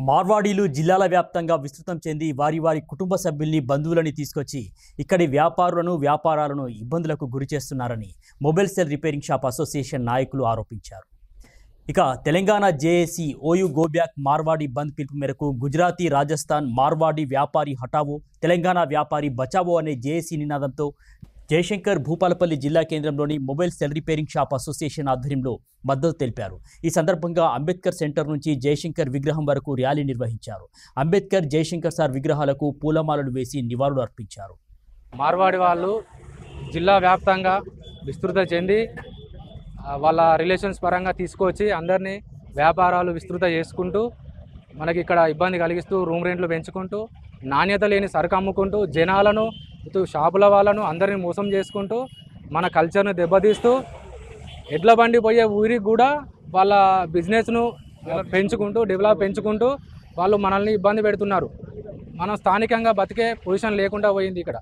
మార్వాడీలు జిల్లాల వ్యాప్తంగా విస్తృతం చెంది వారి వారి కుటుంబ సభ్యుల్ని బంధువులని తీసుకొచ్చి ఇక్కడి వ్యాపారాలను ఇబ్బందులకు గురిచేస్తున్నారని mobile cell repairing shop association నాయకులు ఆరోపించారు. ఇక Telangana JAC OU go back Marwadi bandh పిలుపు మేరకు గుజరాతీ, రాజస్థాన్ మార్వాడి వ్యాపారి హటావో, తెలంగాణ వ్యాపారి బచావో అనే జేఏసీ నినాదంతో జయశంకర్ భూపాలపల్లి జిల్లా కేంద్రంలోని mobile cell repairing shop association ఆధ్వర్యంలో మద్దతు తెలిపారు. ఈ సందర్భంగా అంబేద్కర్ సెంటర్ నుంచి జయశంకర్ విగ్రహం వరకు ర్యాలీ నిర్వహించారు. అంబేద్కర్, జయశంకర్ సార్ విగ్రహాలకు పూలమాలలు వేసి నివాళులు అర్పించారు. మార్వాడి వాళ్ళు జిల్లా వ్యాప్తంగా విస్తృత చెంది వాళ్ళ రిలేషన్స్ పరంగా తీసుకొచ్చి అందరినీ వ్యాపారాలు విస్తృత చేసుకుంటూ మనకి ఇక్కడ ఇబ్బంది కలిగిస్తూ రూమ్ రెంట్లు పెంచుకుంటూ నాణ్యత లేని సరుకు అమ్ముకుంటూ జనాలను షాపుల వాళ్ళను అందరినీ మోసం చేసుకుంటూ మన కల్చర్ను దెబ్బతీస్తూ ఎడ్ల బండి పోయే ఊరికి కూడా వాళ్ళ బిజినెస్ను పెంచుకుంటూ వాళ్ళు మనల్ని ఇబ్బంది పెడుతున్నారు. మనం స్థానికంగా బతికే పొజిషన్ లేకుండా పోయింది ఇక్కడ.